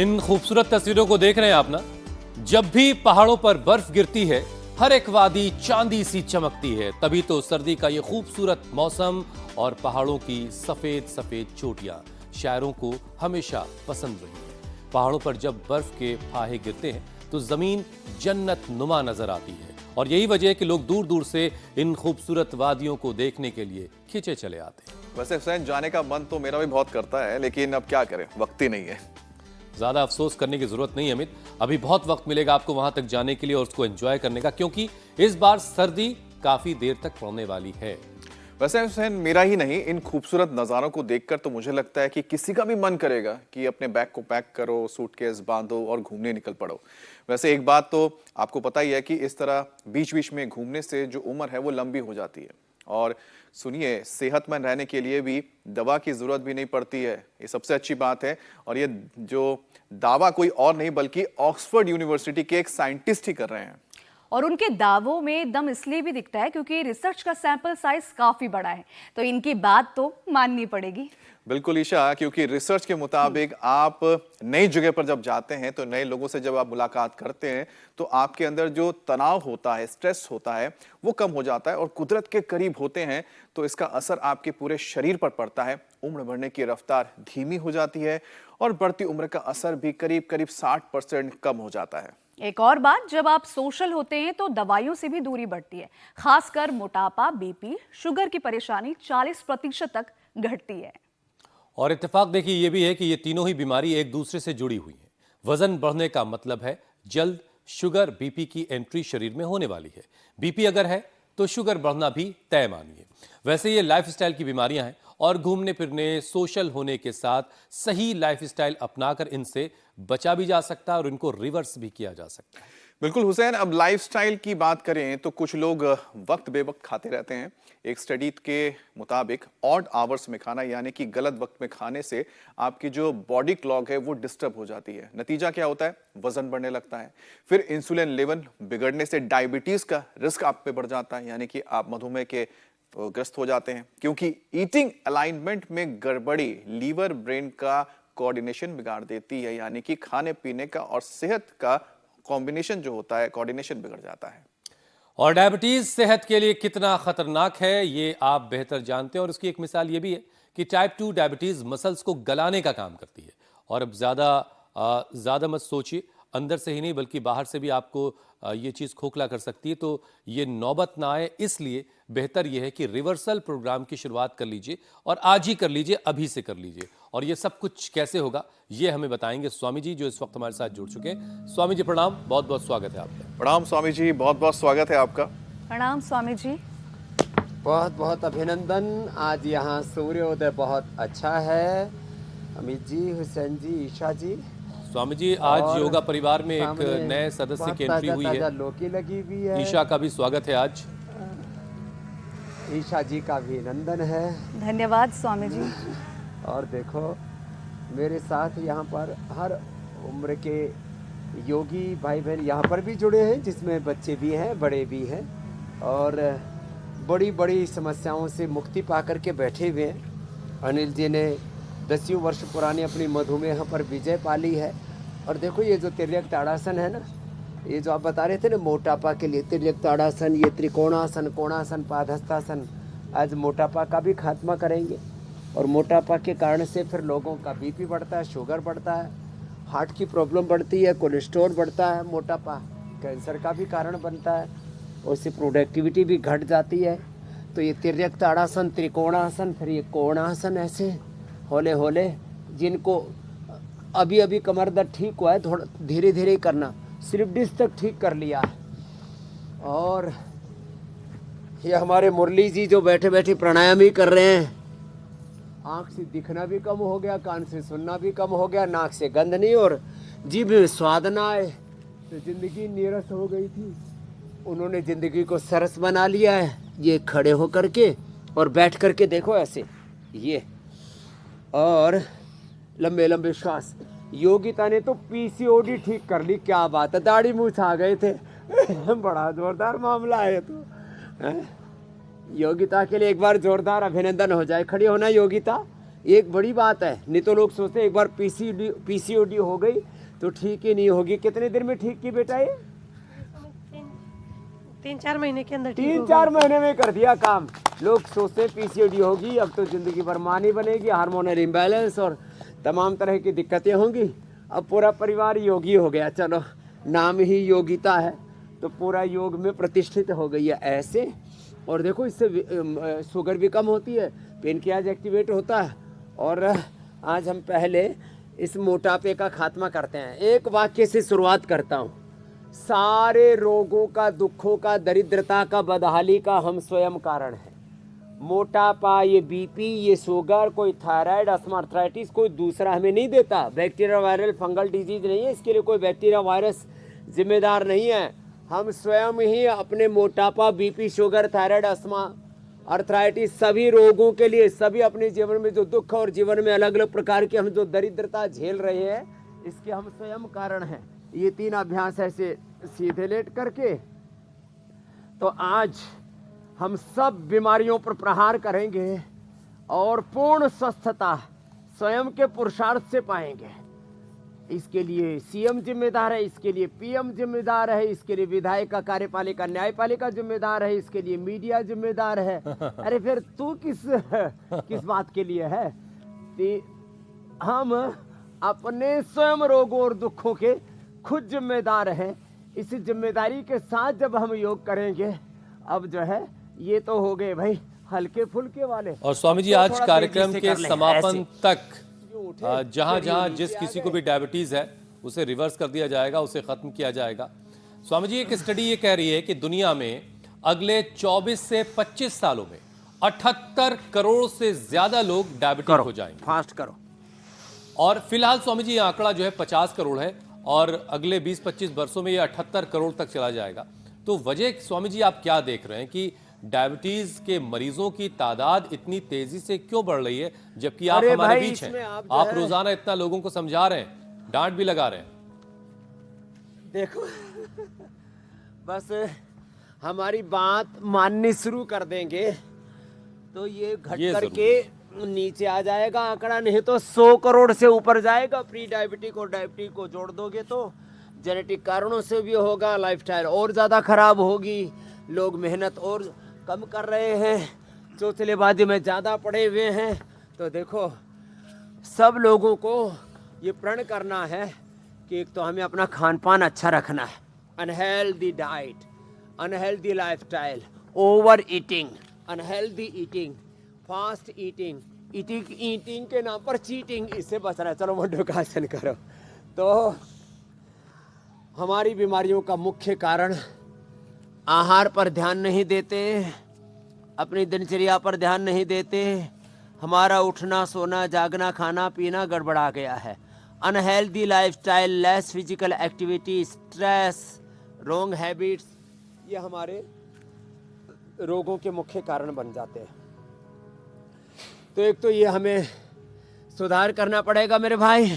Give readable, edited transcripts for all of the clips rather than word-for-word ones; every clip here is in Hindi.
इन खूबसूरत तस्वीरों को देख रहे हैं आप ना। जब भी पहाड़ों पर बर्फ गिरती है, हर एक वादी चांदी सी चमकती है। तभी तो सर्दी का ये खूबसूरत मौसम और पहाड़ों की सफेद सफेद चोटियां शायरों को हमेशा पसंद रही है। पहाड़ों पर जब बर्फ के फाहे गिरते हैं तो जमीन जन्नत नुमा नजर आती है और यही वजह है कि लोग दूर दूर से इन खूबसूरत वादियों को देखने के लिए खींचे चले आते हैं। वैसे हुसैन, जाने का मन तो मेरा भी बहुत करता है, लेकिन अब क्या करें, वक्त ही नहीं है। ज्यादा अफसोस करने की जरूरत नहीं है अमित, अभी बहुत वक्त मिलेगा आपको वहां तक जाने के लिए और उसको एंजॉय करने का, क्योंकि इस बार सर्दी काफी देर तक पड़ने वाली है। वैसे हुसैन, मेरा ही नहीं, इन खूबसूरत नज़ारों को देखकर तो मुझे लगता है कि किसी का भी मन करेगा कि अपने बैग को पैक करो, सूटकेस बांधो और घूमने निकल पड़ो। वैसे एक बात तो आपको पता ही है कि इस तरह बीच बीच में घूमने से जो उम्र है वो लंबी हो जाती है। और सुनिए, सेहतमंद रहने के लिए भी दवा की जरूरत भी नहीं पड़ती है, ये सबसे अच्छी बात है। और ये जो दावा कोई और नहीं बल्कि ऑक्सफोर्ड यूनिवर्सिटी के एक साइंटिस्ट ही कर रहे हैं। और उनके दावों में दम इसलिए भी दिखता है क्योंकि रिसर्च का सैंपल साइज काफी बड़ा है, तो इनकी बात तो माननी पड़ेगी। बिल्कुल ईशा, क्योंकि रिसर्च के मुताबिक आप नई जगह पर जब जाते हैं तो नए लोगों से जब आप मुलाकात करते हैं तो आपके अंदर जो तनाव होता है, स्ट्रेस होता है, वो कम हो जाता है और कुदरत के करीब होते हैं तो इसका असर आपके पूरे शरीर पर पड़ता है। उम्र बढ़ने की रफ्तार धीमी हो जाती है और बढ़ती उम्र का असर भी करीब करीब 60% कम हो जाता है। एक और बात, जब आप सोशल होते हैं तो दवाइयों से भी दूरी बढ़ती है, खासकर मोटापा, बीपी, शुगर की परेशानी 40% तक घटती है। और इत्तेफाक देखिए ये भी है कि ये तीनों ही बीमारी एक दूसरे से जुड़ी हुई हैं। वजन बढ़ने का मतलब है जल्द शुगर बीपी की एंट्री शरीर में होने वाली है। बीपी अगर है तो शुगर बढ़ना भी तय मानिए। वैसे ये लाइफस्टाइल की बीमारियां हैं और घूमने फिरने, सोशल होने के साथ सही लाइफस्टाइल अपनाकर इनसे बचा भी जा सकता है और इनको रिवर्स भी किया जा सकता है। बिल्कुल हुसैन, अब लाइफस्टाइल की बात करें तो कुछ लोग वक्त बेवक्त खाते रहते हैं। एक स्टडी के मुताबिक ऑड आवर्स में खाना, यानी कि गलत वक्त में खाने से आपकी जो बॉडी क्लॉक है वो डिस्टर्ब हो जाती है। नतीजा क्या होता है? वजन बढ़ने लगता है। फिर इंसुलिन लेवल बिगड़ने से डायबिटीज का रिस्क आप पे बढ़ जाता है, यानी कि आप मधुमेह के ग्रस्त हो जाते हैं, क्योंकि ईटिंग अलाइनमेंट में गड़बड़ी लीवर ब्रेन का कोऑर्डिनेशन बिगाड़ देती है, यानी कि खाने पीने का और सेहत का कॉम्बिनेशन जो होता है, कोऑर्डिनेशन बिगड़ जाता है। और डायबिटीज सेहत के लिए कितना खतरनाक है ये आप बेहतर जानते हैं और उसकी एक मिसाल ये भी है कि टाइप 2 डायबिटीज मसल्स को गलाने का काम करती है। और अब ज्यादा मत सोचिए, अंदर से ही नहीं बल्कि बाहर से भी आपको ये चीज खोखला कर सकती है। तो ये नौबत ना आए, इसलिए बेहतर यह है कि रिवर्सल प्रोग्राम की शुरुआत कर लीजिए और आज ही कर लीजिए, अभी से कर लीजिए। और ये सब कुछ कैसे होगा ये हमें बताएंगे स्वामी जी, जो इस वक्त हमारे साथ जुड़ चुके हैं। स्वामी जी प्रणाम, बहुत बहुत स्वागत है आपका। प्रणाम स्वामी जी, बहुत बहुत स्वागत है आपका। प्रणाम स्वामी जी। बहुत बहुत अभिनंदन। आज यहाँ सूर्योदय बहुत अच्छा है। अमित जी, हुसैन जी, ईशा जी। स्वामी जी, आज योगा परिवार में एक नए सदस्य की एंट्री हुई है। लौकी लगी हुई है। ईशा का भी स्वागत है आज। ईशा जी का भी अभिनंदन है। धन्यवाद स्वामी जी। और देखो, मेरे साथ यहाँ पर हर उम्र के योगी भाई बहन यहाँ पर भी जुड़े हैं, जिसमें बच्चे भी हैं, बड़े भी हैं और बड़ी बड़ी समस्याओं से मुक्ति पा करके बैठे हुए हैं। अनिल जी ने 10 वर्ष पुरानी अपनी मधुमेह पर विजय पाली है। और देखो, ये जो तिर्यक ताड़ासन है ना, ये जो आप बता रहे थे ना मोटापा के लिए तिर्यक ताड़ासन, ये त्रिकोणासन, कोणासन, पादहस्तासन, आज मोटापा का भी खात्मा करेंगे। और मोटापा के कारण से फिर लोगों का बीपी बढ़ता है, शुगर बढ़ता है, हार्ट की प्रॉब्लम बढ़ती है, कोलेस्ट्रॉल बढ़ता है। मोटापा कैंसर का भी कारण बनता है, उससे प्रोडक्टिविटी भी घट जाती है। तो ये तिर्यक ताड़ासन, त्रिकोणासन, फिर ये कोणासन, ऐसे होले होले जिनको अभी अभी कमर दर्द ठीक हुआ है, थोड़ा धीरे धीरे करना, सिर्फ डिस्क तक ठीक कर लिया है। और ये हमारे मुरली जी जो बैठे बैठे प्राणायाम ही कर रहे हैं, आँख से दिखना भी कम हो गया, कान से सुनना भी कम हो गया, नाक से गंध नहीं और जीभ में स्वाद ना आए, तो जिंदगी नीरस हो गई थी। उन्होंने जिंदगी को सरस बना लिया है। ये खड़े हो करके और बैठ करके देखो ऐसे, ये और लंबे लंबे श्वास। योगिता ने तो पीसीओडी ठीक कर ली, क्या बात है, दाढ़ी मूछ आ गए थे। बड़ा जोरदार मामला है। तो योगिता के लिए एक बार जोरदार अभिनंदन हो जाए। खड़ी होना योगिता, एक बड़ी बात है। नहीं तो लोग सोचते हैं एक बार पीसीओडी हो गई तो ठीक ही नहीं होगी। कितने दिन में ठीक की बेटा ये? 3-4 महीने के अंदर ठीक 3-4 महीने में कर दिया काम। लोग सोचते हैं पीसीओडी होगी अब तो जिंदगी भर मां नहीं बनेगी, हार्मोनल इम्बैलेंस और तमाम तरह की दिक्कतें होंगी। अब पूरा परिवार योगी हो गया। चलो नाम ही योगिता है तो पूरा योग में प्रतिष्ठित हो गई है ऐसे। और देखो इससे शुगर भी कम होती है, पेनक्रियाज एक्टिवेट होता है। और आज हम पहले इस मोटापे का खात्मा करते हैं। एक वाक्य से शुरुआत करता हूँ। सारे रोगों का, दुखों का, दरिद्रता का, बदहाली का हम स्वयं कारण है। मोटापा, ये बीपी, ये शुगर, कोई थायराइड, अस्थमा, आर्थराइटिस कोई दूसरा हमें नहीं देता। बैक्टीरिया, वायरल, फंगल डिजीज नहीं है, इसके लिए कोई बैक्टीरिया, वायरस जिम्मेदार नहीं है। हम स्वयं ही अपने मोटापा, BP, sugar, thyroid, asthma, arthritis सभी रोगों के लिए, सभी अपने जीवन में जो दुख और जीवन में अलग अलग प्रकार के हम जो दरिद्रता झेल रहे हैं इसके हम स्वयं कारण हैं। ये 3 अभ्यास ऐसे सीधे लेट करके तो आज हम सब बीमारियों पर प्रहार करेंगे और पूर्ण स्वस्थता स्वयं के पुरुषार्थ से पाएंगे। इसके लिए सीएम जिम्मेदार है, इसके लिए पीएम जिम्मेदार है, इसके लिए विधायिका, कार्यपालिका, न्यायपालिका जिम्मेदार है, इसके लिए मीडिया जिम्मेदार है। अरे फिर तू किस बात के लिए है? हम अपने स्वयं रोगों और दुखों के खुद जिम्मेदार हैं। इसी जिम्मेदारी के साथ जब हम योग करेंगे, अब जो है ये तो हो गए भाई हल्के फुल्के वाले। और स्वामी जी आज कार्यक्रम के समापन तक जहां जहां जिस किसी को भी डायबिटीज है उसे रिवर्स कर दिया जाएगा, उसे खत्म किया जाएगा। स्वामी जी एक स्टडी ये कह रही है कि दुनिया में अगले 24 से 25 सालों में 78 करोड़ से ज्यादा लोग डायबिटिक हो जाएंगे। फास्ट करो। और फिलहाल स्वामी जी ये आंकड़ा जो है 50 करोड़ है और अगले 20-25 वर्षों में ये 78 करोड़ तक चला जाएगा। तो वजह स्वामी जी आप क्या देख रहे हैं कि डायबिटीज के मरीजों की तादाद इतनी तेजी से क्यों बढ़ रही है, जबकि आप हमारे बीच हैं, आप रोजाना इतना लोगों को समझा रहे हैं, डांट भी लगा रहे हैं। देखो बस हमारी बात माननी शुरू कर देंगे तो ये घट करके नीचे आ जाएगा आंकड़ा, नहीं तो 100 करोड़ से ऊपर जाएगा। प्री डायबिटिक और डायबिटिक को जोड़ दोगे तो जेनेटिक कारणों से भी होगा, लाइफस्टाइल और ज़्यादा खराब होगी, लोग मेहनत और कम कर रहे हैं, चौचलेबाजी में ज़्यादा पड़े हुए हैं। तो देखो सब लोगों को ये प्रण करना है कि एक तो हमें अपना खान पान अच्छा रखना है, unhealthy diet, unhealthy lifestyle, over eating, unhealthy eating, fast eating, eating के नाम पर चीटिंग, इससे बचना है। चलो मंडूकासन करो। तो हमारी बीमारियों का मुख्य कारण आहार पर ध्यान नहीं देते, अपनी दिनचर्या पर ध्यान नहीं देते, हमारा उठना, सोना, जागना, खाना पीना गड़बड़ा गया है। Unhealthy lifestyle, less physical activity, stress, wrong habits, ये हमारे रोगों के मुख्य कारण बन जाते हैं। तो एक तो ये हमें सुधार करना पड़ेगा मेरे भाई,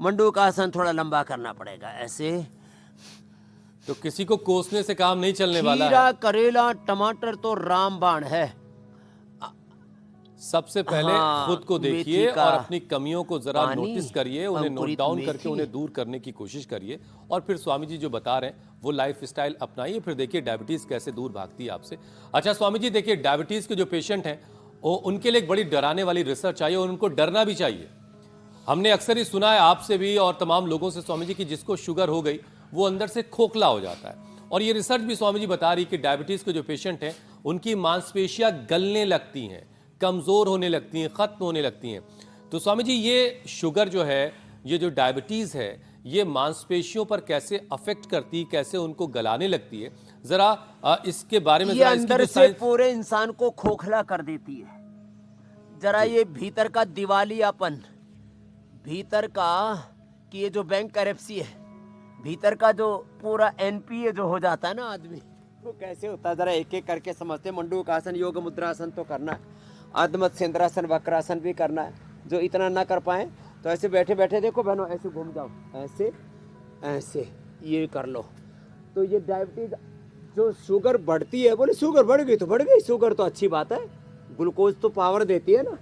मंडूकासन थोड़ा लंबा करना पड़ेगा ऐसे। तो किसी को कोसने से काम नहीं चलने वाला है। खीरा, करेला, टमाटर तो रामबाण है। सबसे पहले खुद को देखिए और अपनी कमियों को जरा नोटिस करिए, उन्हें नोट डाउन करके उन्हें दूर करने की कोशिश करिए और फिर स्वामी जी जो बता रहे हैं वो लाइफ स्टाइल अपनाइए, फिर देखिए डायबिटीज कैसे दूर भागती है आपसे। अच्छा स्वामी जी देखिए, डायबिटीज के जो पेशेंट हैं वो उनके लिए एक बड़ी डराने वाली रिसर्च चाहिए और उनको डरना भी चाहिए। हमने अक्सर ही सुना है आपसे भी और तमाम लोगों से स्वामी जी की जिसको शुगर हो गई वो अंदर से खोखला हो जाता है। और ये रिसर्च भी स्वामी जी बता रही कि डायबिटीज के जो पेशेंट हैं उनकी मांसपेशियां गलने लगती हैं, कमजोर होने लगती हैं, खत्म होने लगती हैं। तो स्वामी जी ये शुगर जो है, ये जो डायबिटीज है, ये मांसपेशियों पर कैसे अफेक्ट करती, कैसे उनको गलाने लगती है, जरा इसके बारे में ये अंदर से पूरे इंसान को खोखला कर देती है। जरा ये भीतर का दिवालियापन, भीतर का कि ये जो बैंक करप्सी है, भीतर का जो पूरा एनपीए जो हो जाता है ना आदमी, वो कैसे होता है जरा एक एक करके समझते। मंडूकासन, योग मुद्रासन तो करना है, अधमत्सेंद्रासन, वक्रासन भी करना है। जो इतना ना कर पाए तो ऐसे बैठे बैठे देखो बहनों, ऐसे घूम जाओ, ऐसे ऐसे ये कर लो। तो ये डायबिटीज जो शुगर बढ़ती है, बोले शुगर बढ़ गई तो बढ़ गई, शुगर तो अच्छी बात है, ग्लूकोज तो पावर देती है ना,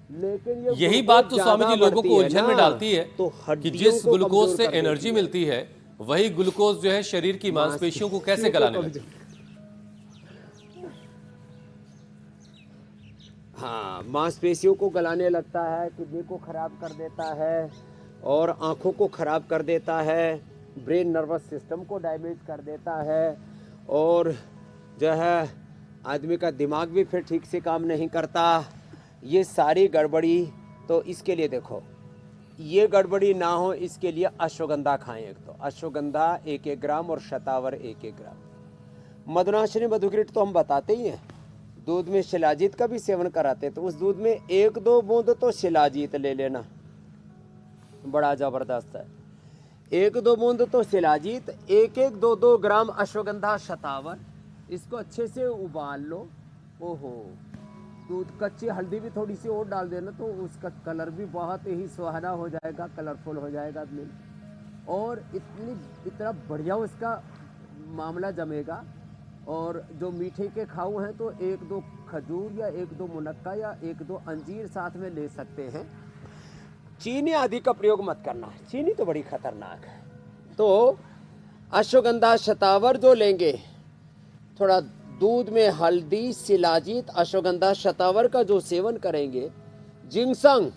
लेकिन ये यही ग्लूकोज बात तो स्वामी जी ज्यादा लोगों बढ़ती को है उलझन में ना, डालती है तो कि हड्डियों जिस को ग्लूकोज कमजोर से कर एनर्जी देती है। मिलती है वही ग्लूकोज जो है शरीर की मांसपेशियों को कैसे गलाने लगता है। हाँ, मांसपेशियों को गलाने लगता है, किडनी को खराब कर देता है और आंखों को खराब कर देता है, ब्रेन नर्वस सिस्टम को डैमेज कर देता है और जो है आदमी का दिमाग भी फिर ठीक से काम नहीं करता। ये सारी गड़बड़ी, तो इसके लिए देखो, ये गड़बड़ी ना हो इसके लिए अश्वगंधा खाएं। एक तो अश्वगंधा 1-1 ग्राम और शतावर 1-1 ग्राम। मधुनाशिनी मधुग्रिट तो हम बताते ही हैं। दूध में शिलाजीत का भी सेवन कराते हैं, तो उस दूध में 1-2 बूंद तो शिलाजीत ले लेना, बड़ा जबरदस्त है। 1-2 बूंद तो शिलाजीत, 1-1 2-2 ग्राम अश्वगंधा शतावर, इसको अच्छे से उबाल लो। ओहो, दूध, कच्ची हल्दी भी थोड़ी सी और डाल देना तो उसका कलर भी बहुत ही सुहाना हो जाएगा, कलरफुल हो जाएगा मिल्क, और इतना बढ़िया उसका मामला जमेगा। और जो मीठे के खाऊ हैं तो 1-2 खजूर या 1-2 मुनक्का या 1-2 अंजीर साथ में ले सकते हैं। चीनी आदि का प्रयोग मत करना, चीनी तो बड़ी खतरनाक है। तो अश्वगंधा शतावर जो लेंगे, थोड़ा दूध में हल्दी, शिलाजीत, अश्वगंधा शतावर का जो सेवन करेंगे, जिंगसंग,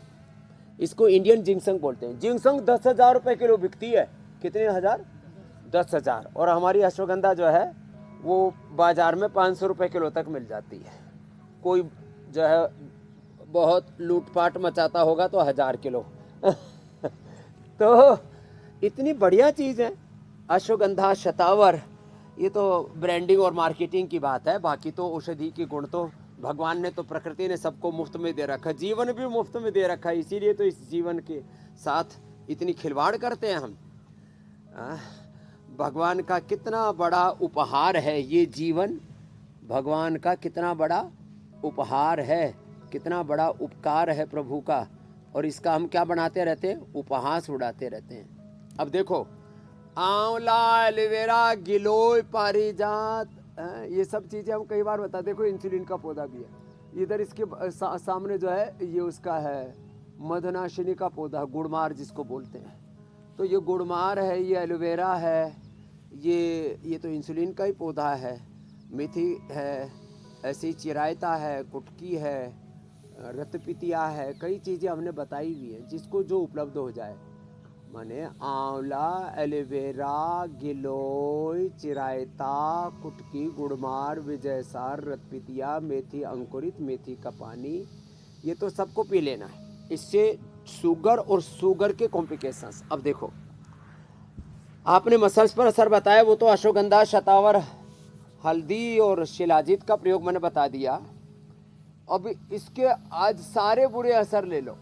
इसको इंडियन जिंगसंग बोलते हैं। जिंगसंग 10,000 रुपये किलो बिकती है। कितने हजार? 10,000। और हमारी अश्वगंधा जो है वो बाजार में 500 रुपये किलो तक मिल जाती है। कोई जो है बहुत लूटपाट मचाता होगा तो 1000 किलो तो इतनी बढ़िया चीज़ है अश्वगंधा शतावर। ये तो ब्रांडिंग और मार्केटिंग की बात है, बाकी तो औषधि के गुण तो भगवान ने, तो प्रकृति ने सबको मुफ्त में दे रखा है, जीवन भी मुफ्त में दे रखा है, इसीलिए तो इस जीवन के साथ इतनी खिलवाड़ करते हैं हम। भगवान का कितना बड़ा उपहार है ये जीवन, भगवान का कितना बड़ा उपहार है, कितना बड़ा उपकार है प्रभु का, और इसका हम क्या बनाते रहते हैं? उपहास उड़ाते रहते हैं। अब देखो, आंवला, एलोवेरा, गिलोय, पारिजात, ये सब चीज़ें हम कई बार बता। देखो, इंसुलिन का पौधा भी है इधर, इसके सामने जो है ये उसका है मधुनाशिनी का पौधा, गुड़मार जिसको बोलते हैं। तो ये गुड़मार है, ये एलोवेरा है, ये तो इंसुलिन का ही पौधा है। मेथी है, ऐसी चिरायता है, कुटकी है, रतपितिया है, कई चीज़ें हमने बताई हुई हैं, जिसको जो उपलब्ध हो जाए। माने आंवला, एलोवेरा, गिलोय, चिरायता, कुटकी, गुड़मार, विजयसार, रतपितिया, मेथी अंकुरित, मेथी का पानी, ये तो सबको पी लेना है। इससे शुगर और शुगर के कॉम्प्लिकेशंस। अब देखो, आपने मसल्स पर असर बताया, वो तो अश्वगंधा शतावर, हल्दी और शिलाजीत का प्रयोग मैंने बता दिया। अब इसके आज सारे बुरे असर ले लो,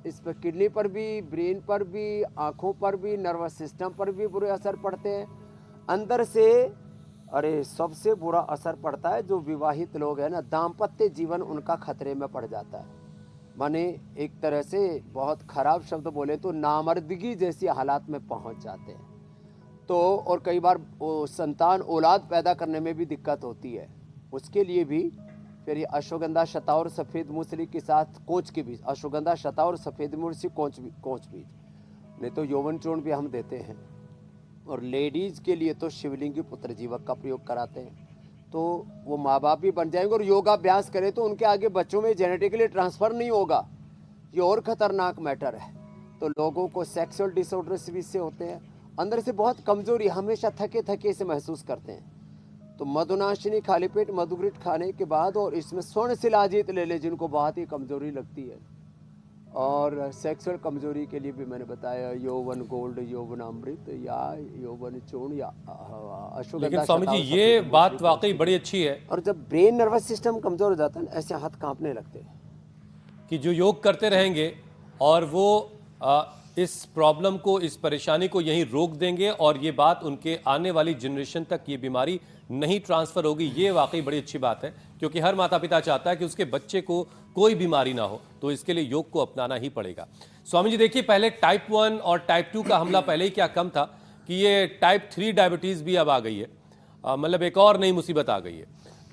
इस पर किडनी पर भी, ब्रेन पर भी, आँखों पर भी, नर्वस सिस्टम पर भी बुरे असर पड़ते हैं अंदर से। अरे सबसे बुरा असर पड़ता है जो विवाहित लोग हैं ना, दाम्पत्य जीवन उनका खतरे में पड़ जाता है। माने एक तरह से बहुत खराब शब्द बोले तो नामर्दगी जैसी हालात में पहुंच जाते हैं। तो और कई बार संतान औलाद पैदा करने में भी दिक्कत होती है, उसके लिए भी फिर ये अश्वगंधा शतावर सफ़ेद मूसली के साथ कोंच के बीज, अश्वगंधा शतावर सफ़ेद मूसली कोंच बीज, नहीं तो यौवन चूर्ण भी हम देते हैं। और लेडीज़ के लिए तो शिवलिंगी पुत्र जीवक का प्रयोग कराते हैं, तो वो माँ बाप भी बन जाएंगे। और योगाभ्यास करें तो उनके आगे बच्चों में जेनेटिकली ट्रांसफ़र नहीं होगा, ये और ख़तरनाक मैटर है। तो लोगों को सेक्सुअल डिसऑर्डर्स भी इससे होते हैं, अंदर से बहुत कमज़ोरी, हमेशा थके थके से महसूस करते हैं। तो मधुनाशिनी खाली पेट मधुग्रिट खाने के बाद और इसमें स्वर्ण शिलाजीत ले ले जिनको बहुत ही कमज़ोरी लगती है। और सेक्सुअल कमज़ोरी के लिए भी मैंने बताया यौवन गोल्ड, यौवन अमृत या यौवन चूर्ण या अश्वगंधा। लेकिन स्वामी जी ये बात वाकई बड़ी अच्छी है। और जब ब्रेन नर्वस सिस्टम कमज़ोर हो जाता है ना, ऐसे हाथ कांपने लगते हैं कि जो योग करते रहेंगे और वो इस प्रॉब्लम को, इस परेशानी को यहीं रोक देंगे और ये बात उनके आने वाली जनरेशन तक ये बीमारी नहीं ट्रांसफ़र होगी। ये वाकई बड़ी अच्छी बात है, क्योंकि हर माता पिता चाहता है कि उसके बच्चे को कोई बीमारी ना हो, तो इसके लिए योग को अपनाना ही पड़ेगा। स्वामी जी देखिए, पहले टाइप 1 और टाइप 2 का हमला पहले ही क्या कम था कि ये टाइप 3 डायबिटीज़ भी अब आ गई है, मतलब एक और नई मुसीबत आ गई है।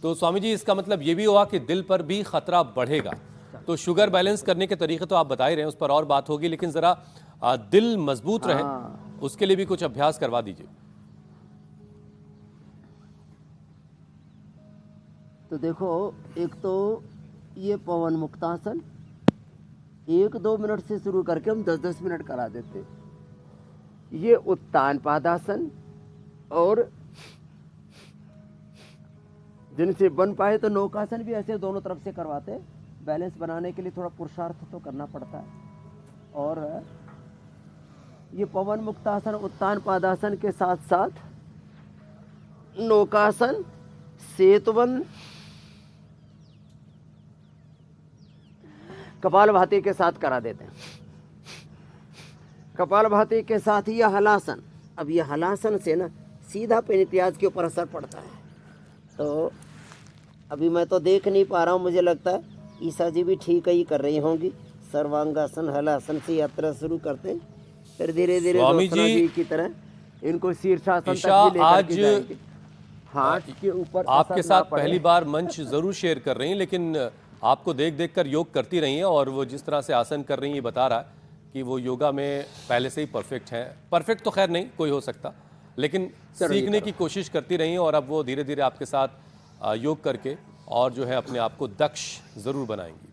तो स्वामी जी इसका मतलब ये भी हुआ कि दिल पर भी खतरा बढ़ेगा। तो शुगर बैलेंस करने के तरीके तो आप बता ही रहे हैं, उस पर और बात होगी, लेकिन जरा दिल मजबूत रहे उसके लिए भी कुछ अभ्यास करवा दीजिए। तो देखो, एक तो ये पवन मुक्तासन 1-2 मिनट से शुरू करके हम 10-10 मिनट करा देते। ये उत्तान पादासन, और जिनसे बन पाए तो नौकासन भी ऐसे दोनों तरफ से करवाते। बैलेंस बनाने के लिए थोड़ा पुरुषार्थ तो करना पड़ता है। और ये पवन मुक्तासन उत्तान पादासन के साथ साथ नौकासन, सेतुबंध, कपालभाति के साथ करा देते हैं। कपालभाति के साथ यह हलासन। अब यह हलासन से ना सीधा पेनिक्रियाज के ऊपर असर पड़ता है। तो अभी मैं तो देख नहीं पा रहा हूँ, मुझे लगता है ईसा जी भी ठीक ही कर रही होंगी। सर्वांगासन हलासन से यात्रा शुरू करते हैं, फिर धीरे धीरे स्वामी जी की तरह इनको शीर्षासन ईशा तक भी लेकर आज के जाएंगे। हाथ के ऊपर आपके असर ना साथ पड़े। पहली बार मंच जरूर शेयर कर रही हैं, लेकिन आपको देख देख कर योग करती रही हैं, और वो जिस तरह से आसन कर रही हैं ये बता रहा है कि वो योगा में पहले से ही परफेक्ट हैं। परफेक्ट तो खैर नहीं कोई हो सकता, लेकिन सीखने की कोशिश करती रही हैं, और अब वो धीरे धीरे आपके साथ योग करके और जो है अपने आप को दक्ष जरूर बनाएंगी।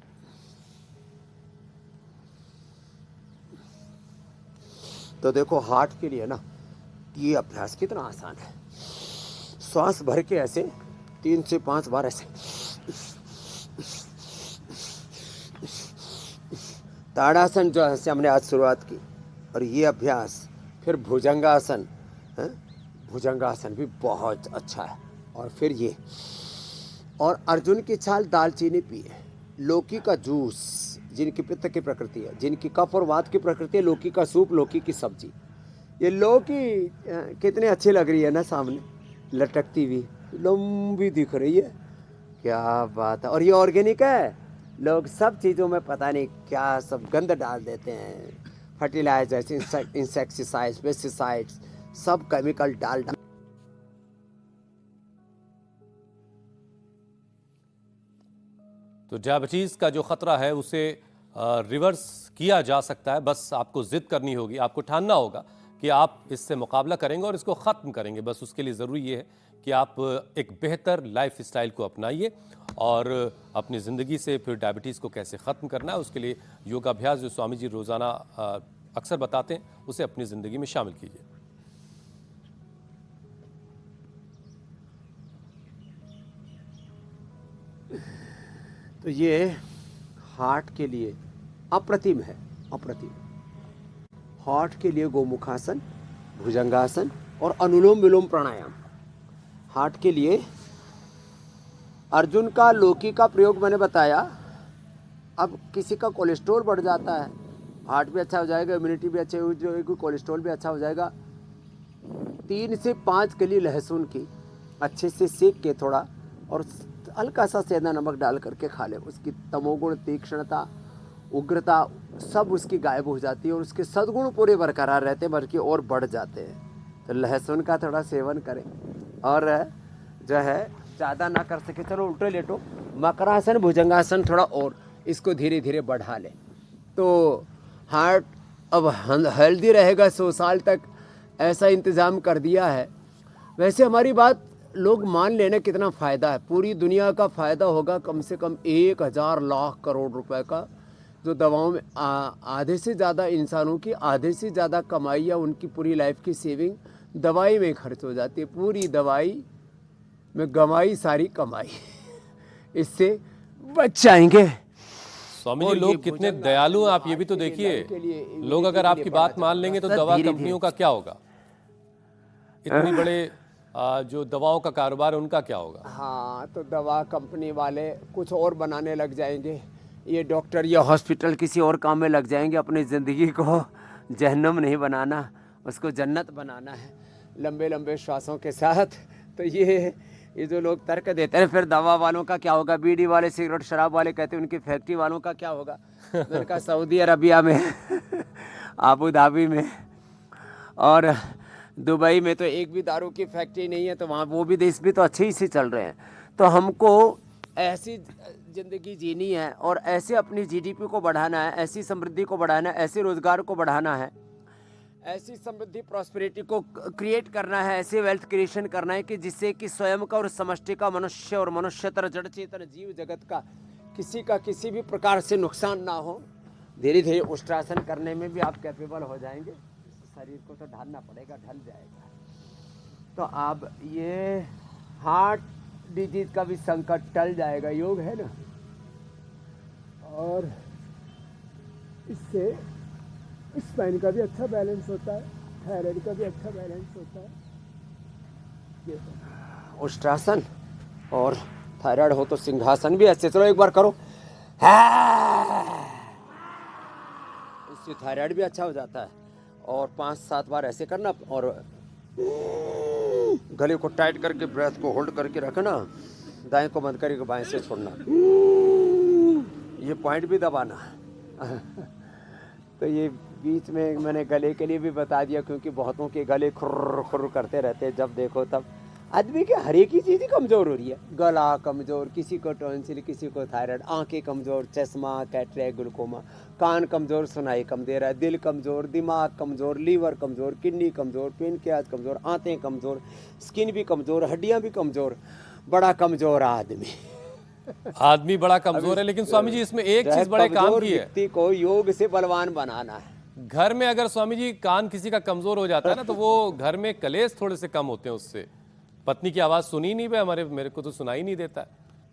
तो देखो, हार्ट के लिए ना ये अभ्यास कितना आसान है। श्वास भर के ऐसे 3 से 5 बार ऐसे ताड़ासन जो है हमने आज शुरुआत की, और ये अभ्यास, फिर भुजंगासन है। भुजंगासन भी बहुत अच्छा है। और फिर ये, और अर्जुन की छाल दालचीनी पिए, लौकी का जूस, जिनकी पित्त की प्रकृति है, जिनकी कफ और वात की प्रकृति है, लौकी का सूप, लौकी की सब्जी। ये लौकी कितनी अच्छी लग रही है ना, सामने लटकती हुई, लंबी दिख रही है, क्या बात है। और ये ऑर्गेनिक है। लोग सब चीज़ों में पता नहीं क्या सब गंद डाल देते हैं, फर्टिलाइजर्स, इंसेक्टिसाइड्स, पेस्टिसाइड्स, सब केमिकल डाल। तो डायबिटीज़ का जो ख़तरा है उसे रिवर्स किया जा सकता है। बस आपको ज़िद करनी होगी, आपको ठानना होगा कि आप इससे मुकाबला करेंगे और इसको ख़त्म करेंगे। बस उसके लिए ज़रूरी ये है कि आप एक बेहतर लाइफ स्टाइल को अपनाइए, और अपनी ज़िंदगी से फिर डायबिटीज़ को कैसे ख़त्म करना है उसके लिए योगाभ्यास जो स्वामी जी रोज़ाना अक्सर बताते हैं उसे अपनी ज़िंदगी में शामिल कीजिए। तो ये हार्ट के लिए अप्रतिम है, अप्रतिम। हार्ट के लिए गोमुखासन, भुजंगासन और अनुलोम विलोम प्राणायाम। हार्ट के लिए अर्जुन का लौकी का प्रयोग मैंने बताया। अब किसी का कोलेस्ट्रॉल बढ़ जाता है, हार्ट भी अच्छा हो जाएगा, इम्यूनिटी भी अच्छी हो जाएगी, कोलेस्ट्रॉल भी अच्छा हो जाएगा। 3 से 5 कली लहसुन की अच्छे से सेक के थोड़ा, और हल्का सा सेंधा नमक डाल करके खा ले। उसकी तमोगुण, तीक्ष्णता, उग्रता सब उसकी गायब हो जाती है, और उसके सद्गुण पूरे बरकरार रहते हैं, बल्कि और बढ़ जाते हैं। तो लहसुन का थोड़ा सेवन करें, और जो है ज़्यादा ना कर सके चलो उल्टे लेटो, मकरासन, भुजंगासन थोड़ा और इसको धीरे धीरे बढ़ा ले, तो हार्ट अब हेल्दी रहेगा 100 साल तक। ऐसा इंतज़ाम कर दिया है। वैसे हमारी बात लोग मान लेना कितना फ़ायदा है। पूरी दुनिया का फ़ायदा होगा कम से कम 1000 लाख करोड़ रुपए का, जो दवाओं में आधे से ज़्यादा इंसानों की आधे से ज़्यादा कमाई या उनकी पूरी लाइफ की सेविंग दवाई में खर्च हो जाती है। पूरी दवाई में गमाई सारी कमाई, इससे बच जाएंगे। स्वामी जी, लोग कितने दयालु हैं आप ये भी तो देखिए। लोग अगर आपकी बात मान लेंगे तो दवा कंपनियों का क्या होगा? इतनी बड़े जो दवाओं का कारोबार है उनका क्या होगा? हाँ, तो दवा कंपनी वाले कुछ और बनाने लग जाएंगे, ये डॉक्टर या हॉस्पिटल किसी और काम में लग जाएंगे। अपनी ज़िंदगी को जहन्नम नहीं बनाना, उसको जन्नत बनाना है लंबे लंबे श्वासों के साथ। तो ये जो लोग तर्क देते हैं फिर दवा वालों का क्या होगा, बीड़ी वाले, सिगरेट शराब वाले कहते हैं उनकी फैक्ट्री वालों का क्या होगा। उनका सऊदी अरबिया में आबू धाबी में और दुबई में तो एक भी दारू की फैक्ट्री नहीं है, तो वहाँ वो भी देश भी तो अच्छे ही से चल रहे हैं। तो हमको ऐसी ज़िंदगी जीनी है और ऐसे अपनी जीडीपी को बढ़ाना है, ऐसी समृद्धि को बढ़ाना है, ऐसे रोज़गार को बढ़ाना है, ऐसी समृद्धि प्रॉस्पेरिटी को क्रिएट करना है, ऐसे वेल्थ क्रिएशन करना है कि जिससे कि स्वयं का और समष्टि का मनुष्य और मनुष्यतर जड़ चेतन जीव जगत का किसी भी प्रकार से नुकसान ना हो। धीरे धीरे उष्ट्रासन करने में भी आप कैपेबल हो जाएंगे। शरीर को तो ढालना पड़ेगा, ढल जाएगा। तो आप ये हार्ट डिजीज का भी संकट टल जाएगा, योग है ना। और इससे स्पाइन का भी अच्छा बैलेंस होता है, थायराइड का भी अच्छा बैलेंस होता है। ये उष्ट्रासन और थायराइड हो तो सिंहासन भी अच्छे। चलो एक बार करो, इससे थायराइड भी अच्छा हो जाता है। और 5-7 बार ऐसे करना और गले को टाइट करके ब्रेथ को होल्ड करके रखना, दाएं को बंद करके बाएं से छोड़ना, ये पॉइंट भी दबाना। तो ये बीच में मैंने गले के लिए भी बता दिया क्योंकि बहुतों के गले खुर्र खुर्र करते रहते हैं, जब देखो तब। आदमी की हर एक ही चीज़ कमज़ोर हो रही है, गला कमज़ोर, किसी को टॉन्सिल, किसी को थायराइड, आंखें कमज़ोर, चश्मा, कैटरेक्ट, ग्लूकोमा, कान कमज़ोर, सुनाई कम दे रहा है, दिल कमज़ोर, दिमाग कमज़ोर, लीवर कमज़ोर, किडनी कमज़ोर, पेनक्रियाज कमज़ोर, आंतें कमज़ोर, स्किन भी कमज़ोर, हड्डियाँ भी कमज़ोर, बड़ा कमज़ोर आदमी बड़ा कमजोर है। लेकिन स्वामी जी इसमें एक चीज बड़े काम की है, व्यक्ति को योग से बलवान बनाना है। घर में अगर स्वामी जी कान किसी का कमजोर हो जाता है ना, तो वो घर में कलेश थोड़े से कम होते हैं उससे। पत्नी की आवाज सुनी नहीं भाई, मेरे को तो सुनाई नहीं देता है,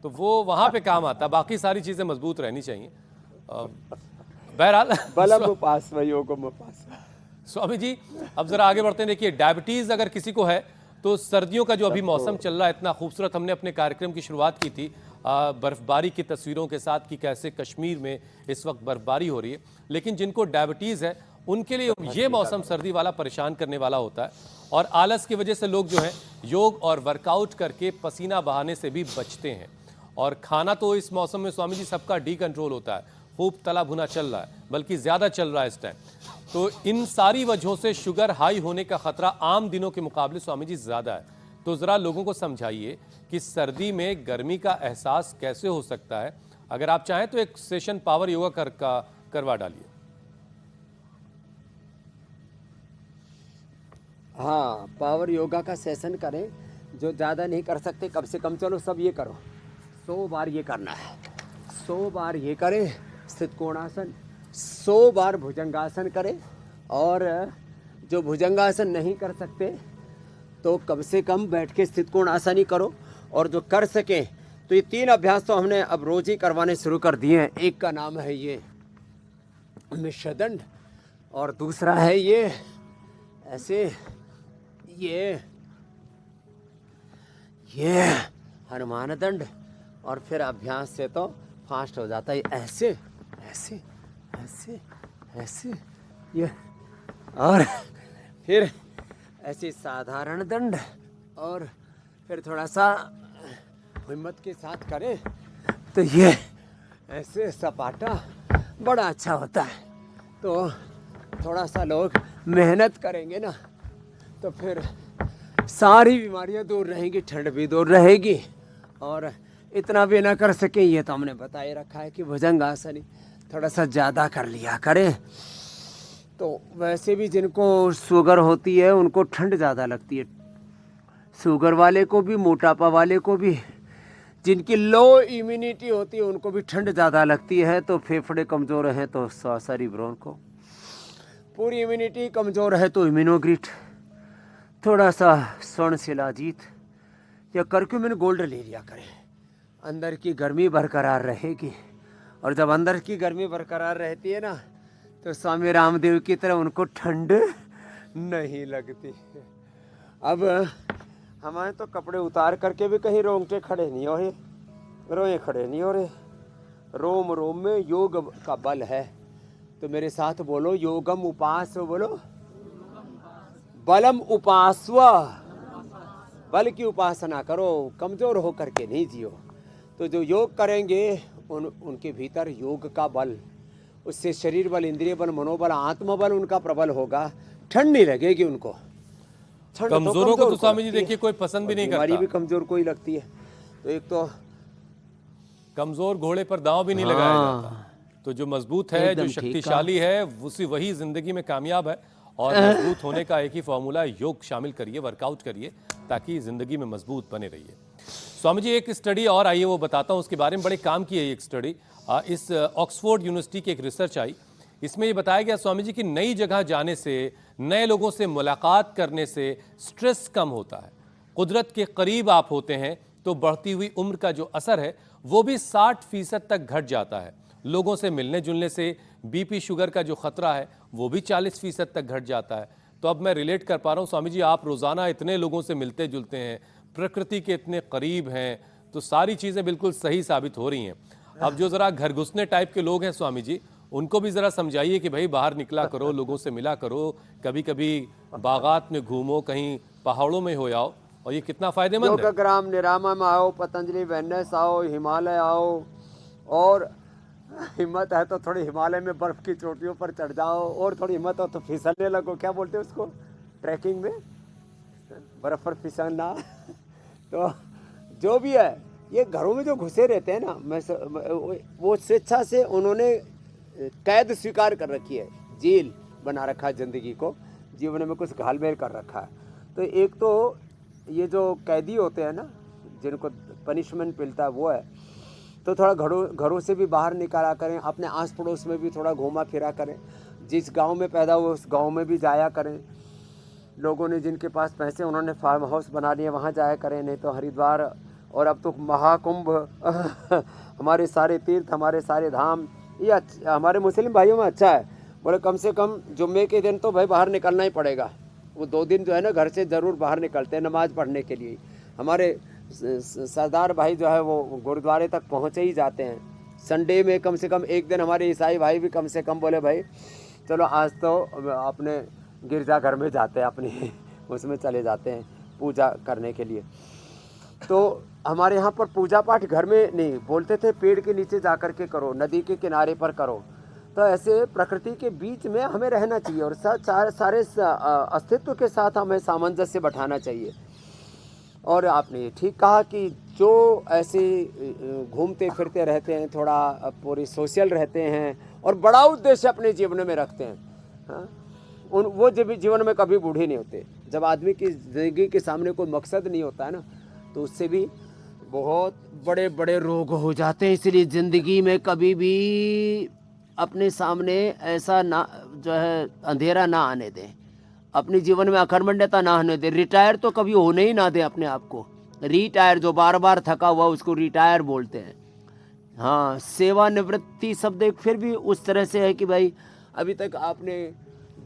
तो वो वहां पे काम आता है। बाकी सारी चीजें मजबूत रहनी चाहिए। बहरहाल बलम उपासना योगम उपासना। स्वामी जी अब जरा आगे बढ़ते हैं। देखिए डायबिटीज अगर किसी को है तो सर्दियों का जो अभी मौसम चल रहा है, इतना खूबसूरत, हमने अपने कार्यक्रम की शुरुआत की थी बर्फबारी की तस्वीरों के साथ कि कैसे कश्मीर में इस वक्त बर्फबारी हो रही है। लेकिन जिनको डायबिटीज है उनके लिए ये मौसम सर्दी वाला परेशान करने वाला होता है, और आलस की वजह से लोग जो है योग और वर्कआउट करके पसीना बहाने से भी बचते हैं। और खाना तो इस मौसम में स्वामी जी सबका डी कंट्रोल होता है, खूब तला भुना चल रहा है, बल्कि ज़्यादा चल रहा है इस टाइम। तो इन सारी वजहों से शुगर हाई होने का खतरा आम दिनों के मुकाबले स्वामी जी ज़्यादा है। तो ज़रा लोगों को समझाइए कि सर्दी में गर्मी का एहसास कैसे हो सकता है। अगर आप चाहें तो एक सेशन पावर योगा करवा डालिए। हाँ, पावर योगा का सेशन करें। जो ज़्यादा नहीं कर सकते कम से कम चलो सब ये करो, 100 बार ये करना है, 100 बार ये करें स्थित कोणासन, 100 बार भुजंगासन करें। और जो भुजंगासन नहीं कर सकते तो कम से कम बैठ के स्थित कोणासन ही करो। और जो कर सकें तो ये 3 अभ्यास तो हमने अब रोज़ ही करवाने शुरू कर दिए हैं। एक का नाम है ये मिश्रदंड, और दूसरा है ये ऐसे ये हनुमान दंड। और फिर अभ्यास से तो फास्ट हो जाता है, ऐसे ऐसे ऐसे ऐसे ये, और फिर ऐसे साधारण दंड, और फिर थोड़ा सा हिम्मत के साथ करें तो ये ऐसे सपाटा बड़ा अच्छा होता है। तो थोड़ा सा लोग मेहनत करेंगे ना तो फिर सारी बीमारियां दूर रहेंगी, ठंड भी दूर रहेगी। और इतना भी ना कर सके ये तो हमने बताए रखा है कि भुजंगासन थोड़ा सा ज़्यादा कर लिया करें। तो वैसे भी जिनको शुगर होती है उनको ठंड ज़्यादा लगती है, शुगर वाले को भी, मोटापा वाले को भी। जिनकी लो इम्यूनिटी होती है उनको भी ठंड ज़्यादा लगती है। तो फेफड़े कमज़ोर हैं तो सेरिब्रोन को, पूरी इम्यूनिटी कमज़ोर है तो इम्यूनोग्रिट, थोड़ा सा स्वर्ण शिलाजीत या करक्यूमिन गोल्ड ले लिया करें। अंदर की गर्मी बरकरार रहेगी, और जब अंदर की गर्मी बरकरार रहती है ना तो स्वामी रामदेव की तरह उनको ठंड नहीं लगती। अब हमारे तो कपड़े उतार करके भी कहीं रोंगटे खड़े नहीं हो रहे, रोए खड़े नहीं हो रहे। रोम रोम में योग का बल है। तो मेरे साथ बोलो, योगम उपास, बोलो बलम उपासव, बल की उपासना करो, कमजोर होकर के नहीं जियो। तो जो योग करेंगे उनके भीतर योग का बल, उससे शरीर बल, इंद्रिय बल, मनोबल, आत्मबल उनका प्रबल होगा। ठंड नहीं लगेगी उनको। कमजोरों को तो स्वामी जी देखिए कोई पसंद भी नहीं करता, हमारी भी कमजोर कोई लगती है। तो एक तो कमजोर घोड़े पर दांव भी नहीं लगाया जाता। तो जो मजबूत है, जो एकदम ठीक शक्तिशाली है, वही जिंदगी में कामयाब है। और मजबूत होने का एक ही फॉर्मूला है, योग शामिल करिए, वर्कआउट करिए, ताकि जिंदगी में मजबूत बने रहिए। स्वामी जी, एक स्टडी और आई है, वो बताता हूँ, उसके बारे में बड़े काम की है एक स्टडी। इस ऑक्सफोर्ड यूनिवर्सिटी की एक रिसर्च आई, इसमें ये बताया गया स्वामी जी कि नई जगह जाने से, नए लोगों से मुलाकात करने से स्ट्रेस कम होता है। कुदरत के करीब आप होते हैं तो बढ़ती हुई उम्र का जो असर है वो भी 60% तक घट जाता है। लोगों से मिलने जुलने से बीपी शुगर का जो खतरा है वो भी 40% तक घट जाता है। तो अब मैं रिलेट कर पा रहा हूँ स्वामी जी, आप रोजाना इतने लोगों से मिलते जुलते हैं, प्रकृति के इतने करीब हैं, तो सारी चीजें बिल्कुल सही साबित हो रही हैं। अब जो जरा घर घुसने टाइप के लोग हैं स्वामी जी, उनको भी जरा समझाइए कि भाई बाहर निकला करो, लोगों से मिला करो, कभी कभी बागात में घूमो, कहीं पहाड़ों में हो आओ, और ये कितना फायदेमंद है। योगग्राम निरामा में आओ, पतंजलि वेलनेस आओ, हिमालय आओ, और हिम्मत है तो थोड़ी हिमालय में बर्फ की चोटियों पर चढ़ जाओ, और थोड़ी हिम्मत हो तो फिसलने लगो। क्या बोलते हैं उसको, ट्रैकिंग में बर्फ पर फिसलना। तो जो भी है, ये घरों में जो घुसे रहते हैं ना, वो स्वेच्छा से उन्होंने कैद स्वीकार कर रखी है, जेल बना रखा है, जिंदगी को जीवन में कुछ घालमेल कर रखा है। तो एक तो ये जो कैदी होते हैं ना, जिनको पनिशमेंट मिलता है, वो है। तो थोड़ा घरों से भी बाहर निकाला करें, अपने आस पड़ोस में भी थोड़ा घूमा फिरा करें, जिस गांव में पैदा हुए उस गांव में भी जाया करें। लोगों ने जिनके पास पैसे, उन्होंने फार्म हाउस बना लिए, वहाँ जाया करें। नहीं तो हरिद्वार, और अब तो महाकुंभ हमारे सारे तीर्थ, हमारे सारे धाम, ये हमारे मुस्लिम भाइयों में अच्छा है। बोले कम से कम जुम्मे के दिन तो भाई बाहर निकलना ही पड़ेगा। वो 2 दिन जो है ना, घर से ज़रूर बाहर निकलते हैं नमाज़ पढ़ने के लिए। हमारे सरदार भाई जो है वो गुरुद्वारे तक पहुँचे ही जाते हैं। संडे में कम से कम एक दिन हमारे ईसाई भाई भी कम से कम बोले भाई चलो आज तो अपने गिरजाघर में जाते हैं, अपनी उसमें चले जाते हैं पूजा करने के लिए। तो हमारे यहाँ पर पूजा पाठ घर में नहीं बोलते थे, पेड़ के नीचे जा कर के करो, नदी के किनारे पर करो। तो ऐसे प्रकृति के बीच में हमें रहना चाहिए, और सारे अस्तित्व के साथ हमें सामंजस्य बैठाना चाहिए। और आपने ठीक कहा कि जो ऐसे घूमते फिरते रहते हैं, थोड़ा पूरी सोशल रहते हैं और बड़ा उद्देश्य अपने जीवन में रखते हैं, हाँ, वो जीवन में कभी बूढ़े नहीं होते। जब आदमी की जिंदगी के सामने कोई मकसद नहीं होता है ना, तो उससे भी बहुत बड़े बड़े रोग हो जाते हैं। इसलिए ज़िंदगी में कभी भी अपने सामने ऐसा ना जो है अंधेरा ना आने दें, अपने जीवन में अकर्मण्यता ना आने दें। रिटायर तो कभी होने ही ना दें अपने आप को। रिटायर, जो बार बार थका हुआ उसको रिटायर बोलते हैं। हाँ, सेवानिवृत्ति शब्द एक फिर भी उस तरह से है कि भाई अभी तक आपने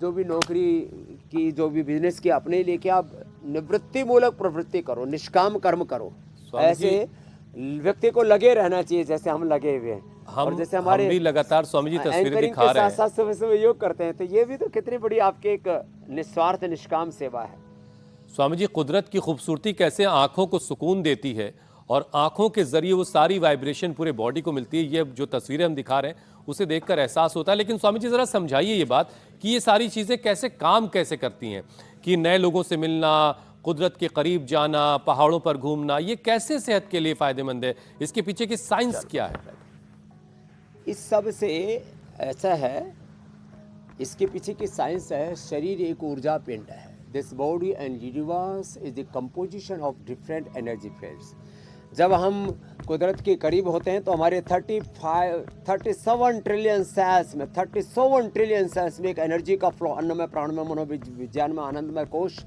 जो भी नौकरी की, जो भी बिजनेस किया, अपने लिए क्या, आप निवृत्ति मूलक प्रवृत्ति करो, निष्काम कर्म करो। ऐसे व्यक्ति को लगे रहना चाहिए जैसे हम लगे हुए हैं। और जैसे हमारे हम भी लगातार स्वामी जी तस्वीरें दिखा रहे हैं, साथ साथ सुबह सुबह योग करते हैं, तो ये भी तो कितनी बड़ी आपकी एक निस्वार्थ निष्काम सेवा है। स्वामी जी, कुदरत की खूबसूरती कैसे आंखों को सुकून देती है, और आंखों के जरिए वो सारी वाइब्रेशन पूरे बॉडी को मिलती है। ये जो तस्वीरें हम दिखा रहे हैं उसे देखकर एहसास होता है। लेकिन स्वामी जी जरा समझाइए ये बात कि ये सारी चीजें कैसे काम कैसे करती हैं, कि नए लोगों से मिलना, कुदरत के करीब जाना, पहाड़ों पर घूमना, ये कैसे सेहत के लिए फायदेमंद है, इसके पीछे की साइंस क्या है? इस सब से ऐसा है, इसके पीछे की साइंस है, शरीर एक ऊर्जा पिंड है। This body and universe is the composition of different energy fields. जब हम कुदरत के करीब होते हैं तो हमारे 37 ट्रिलियन सेल्स में 37 ट्रिलियन सेल्स में एक एनर्जी का फ्लो, अन्नमय प्राणमय मनोविज्ञान में आनंदमय कोश,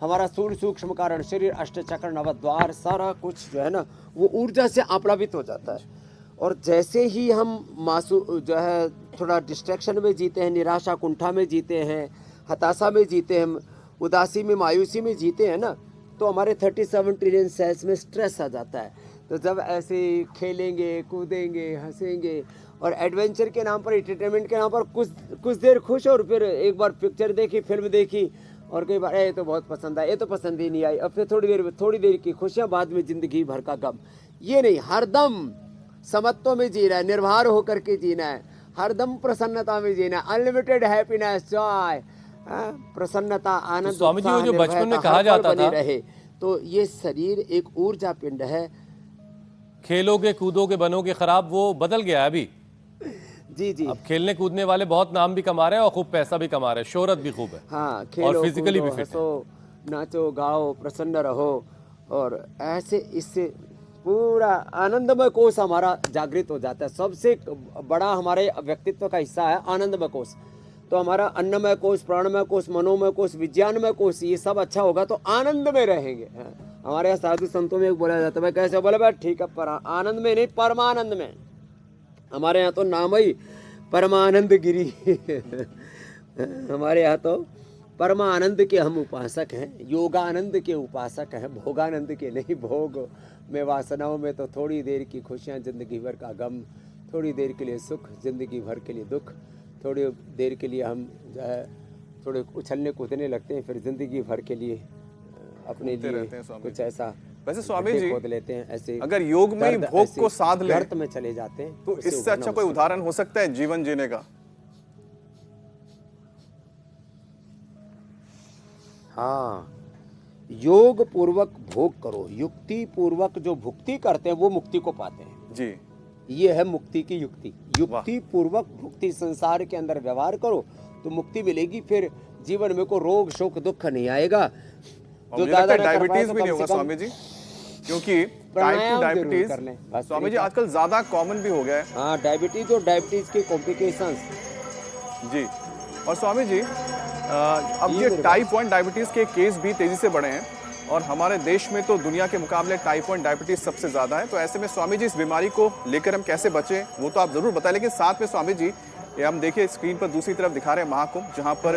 हमारा सूर्य सूक्ष्म कारण, शरीर, अष्टचक्र, नवद्वार, सारा कुछ जो है ना वो ऊर्जा से आप्लावित हो जाता है। और जैसे ही हम जो है थोड़ा डिस्ट्रैक्शन में जीते हैं, निराशा कुंठा में जीते हैं, हताशा में जीते हैं, उदासी में, मायूसी में जीते हैं ना, तो हमारे 37 ट्रिलियन सेल्स में स्ट्रेस आ जाता है। तो जब ऐसे खेलेंगे, कूदेंगे, हंसेंगे और एडवेंचर के नाम पर, एंटरटेनमेंट के नाम पर कुछ देर खुश, और फिर एक बार पिक्चर देखी, फिल्म देखी, और कई बार ये तो बहुत पसंद आया, ये तो पसंद ही नहीं आई, और फिर थोड़ी देर की खुशियाँ, बाद में ज़िंदगी भर का गम। ये नहीं, हरदम समत्व में जीना है, निर्भर होकर के जीना है, हरदम प्रसन्नता में जीना है, अनलिमिटेड हैप्पीनेस, जॉय, प्रसन्नता, आनंद, स्वामी जी, वो जो बचपन में कहा जाता था, रहे। तो ये शरीर एक ऊर्जा पिंड है। खेलोगे कूदोगे बनोगे खराब, वो बदल गया है अभी। जी जी। अब खेलने कूदने वाले बहुत नाम भी कमा रहे हैं और खूब पैसा भी कमा रहे हैं, शोहरत भी खूब है हाँ, खेलो और फिजिकली भी कूदो, फिट है। हंसो, नाचो गाओ, प्रसन्न रहो, और ऐसे इससे पूरा आनंदमय कोश हमारा जागृत हो जाता है। सबसे बड़ा हमारे व्यक्तित्व का हिस्सा है आनंदमय कोश। तो हमारा अन्नमय कोश, प्राणमय कोश, मनोमय कोश, विज्ञानमय कोश, ये सब अच्छा होगा तो आनंद में रहेंगे। हाँ, हमारे यहाँ साधु संतों में एक बोला जाता है, भाई कैसे बोले, भाई ठीक है, पर आनंद में नहीं, परमानंद में। हमारे यहाँ तो नाम ही परमानंद गिरी हमारे यहाँ तो परमानंद के हम उपासक हैं, योगानंद के उपासक हैं, भोगानंद के नहीं। भोग में, वासनाओं में तो थोड़ी देर की खुशियाँ, जिंदगी भर का गम, थोड़ी देर के लिए सुख, जिंदगी भर के लिए दुख, थोड़ी देर के लिए हम जो है थोड़े उछलने कूदने लगते हैं, फिर जिंदगी भर के लिए अपने लिए रहते हैं स्वामी कुछ ऐसा वैसे स्वामी गड्ढे जी, खोद लेते हैं। ऐसे अगर योग में ही दर्द भोग ऐसे को साध ले गर्त में चले जाते हैं, तो उससे इससे उभरना अच्छा कोई मुश्किल है। उदाहरण हो सकता है जीवन जीने का? हाँ, योग पूर्वक भोग करो, युक्ति पूर्वक जो भुक्ति करते हैं वो मुक्ति को पाते हैं। जी, ये है मुक्ति की युक्ति। युक्ति पूर्वक भुक्ति, संसार के अंदर व्यवहार करो तो मुक्ति मिलेगी। फिर जीवन में कोई रोग शोक दुख नहीं आएगा। और जो मुझे लगता दादा है ने कर पाया डायबिटीज तो भी नहीं कम होगा से कम स्वामी जी, क्योंकि टाइप प्राणायाम 2 जरूर डायबिटीज कर लें। बस स्वामी जी ठीक है। आजकल ज्यादा कॉमन भी हो गया है। हाँ, डायबिटीज और डायबिटीज के कॉम्प्लिकेशंस। जी, और स्वामी जी अब जी, ये मेरे टाइप 1 डायबिटीज के केस भी तेजी से बढ़े हैं और हमारे देश में तो दुनिया के मुकाबले टाइप 1 डायबिटीज सबसे ज्यादा है। तो ऐसे में स्वामी जी इस बीमारी को लेकर हम कैसे बचें वो तो आप जरूर बताएं, लेकिन साथ में स्वामी जी ये हम देखिए स्क्रीन पर दूसरी तरफ दिखा रहे हैं महाकुंभ, जहाँ पर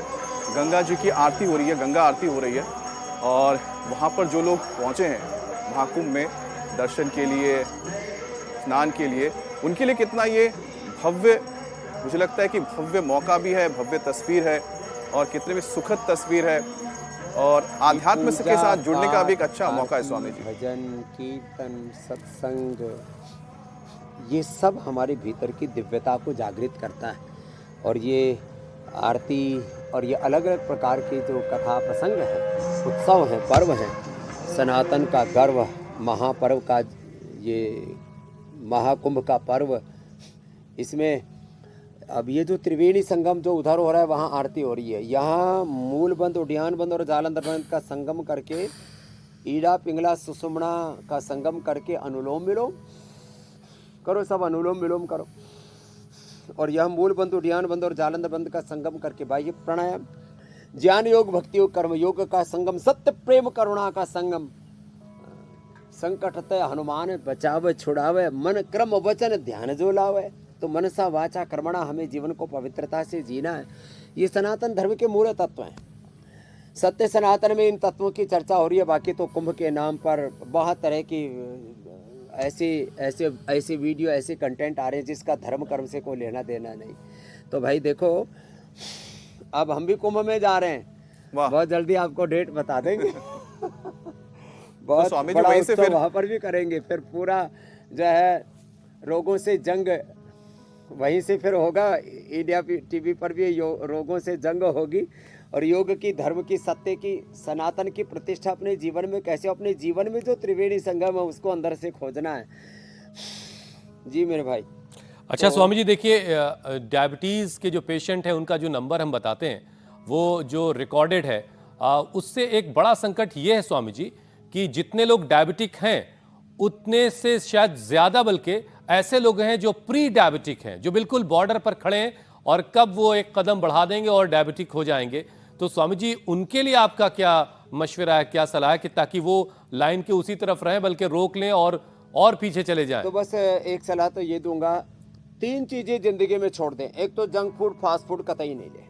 गंगा जी की आरती हो रही है, गंगा आरती हो रही है। और वहाँ पर जो लोग पहुँचे हैं महाकुंभ में दर्शन के लिए, स्नान के लिए, उनके लिए कितना ये भव्य, मुझे लगता है कि भव्य मौका भी है, भव्य तस्वीर है और कितने भी सुखद तस्वीर है और आध्यात्म के साथ जुड़ने का भी एक अच्छा मौका है स्वामी जी। भजन, कीर्तन, सत्संग, ये सब हमारे भीतर की दिव्यता को जागृत करता है। और ये आरती और ये अलग अलग प्रकार के जो कथा प्रसंग हैं, उत्सव हैं, पर्व हैं, सनातन का गर्व, महापर्व का ये महाकुंभ का पर्व, इसमें अब ये जो त्रिवेणी संगम जो उधर हो रहा है वहाँ आरती हो रही है, यहाँ मूलबंद, उड्डयनबंद और जालंधर बंद का संगम करके, ईड़ा पिंगला सुषुम्ना का संगम करके अनुलोम विलोम करो, सब अनुलोम विलोम करो। और यह मूलबंद, उड्डयनबंद और जालंधर बंद का संगम करके बाह्य प्राणायाम, ज्ञान योग, भक्ति योग, कर्म योग का संगम, सत्य प्रेम करुणा का संगम, संकट तय हनुमान बचावे छुड़ावे, मन क्रम वचन ध्यान जो लावे। तो मनसा वाचा कर्मणा, हमें जीवन को पवित्रता से जीना है। ये सनातन धर्म के मूल तत्व हैं। सत्य सनातन में इन तत्वों की चर्चा हो रही है। बाकी तो कुंभ के नाम पर बहुत तरह की ऐसे वीडियो, ऐसे कंटेंट आ रहे हैं जिसका धर्म कर्म से कोई लेना देना नहीं। तो भाई देखो, अब हम भी कुंभ में जा रहे हैं, बहुत जल्दी आपको डेट बता देंगे। बहुत स्वामी जी बड़ा वहीं से उत्सव फिर वहाँ पर भी करेंगे। फिर पूरा जो है रोगों से जंग वहीं से फिर होगा। इंडिया टीवी पर भी रोगों से जंग होगी और योग की, धर्म की, सत्य की, सनातन की प्रतिष्ठा अपने जीवन में कैसे, अपने जीवन में जो त्रिवेणी संगम है उसको अंदर से खोजना है। जी मेरे भाई। अच्छा स्वामी जी देखिए, डायबिटीज़ के जो पेशेंट हैं उनका जो नंबर हम बताते हैं वो जो रिकॉर्डेड है, उससे एक बड़ा संकट ये है स्वामी जी कि जितने लोग डायबिटिक हैं उतने से शायद ज़्यादा बल्कि ऐसे लोग हैं जो प्री डायबिटिक हैं, जो बिल्कुल बॉर्डर पर खड़े हैं और कब वो एक कदम बढ़ा देंगे और डायबिटिक हो जाएंगे। तो स्वामी जी उनके लिए आपका क्या मशवरा है, क्या सलाह है कि ताकि वो लाइन के उसी तरफ रहें बल्कि रोक लें और पीछे चले जाएं? तो बस एक सलाह तो ये दूंगा, 3 चीज़ें ज़िंदगी में छोड़ दें। एक तो जंक फूड, फास्ट फूड कतई नहीं ले।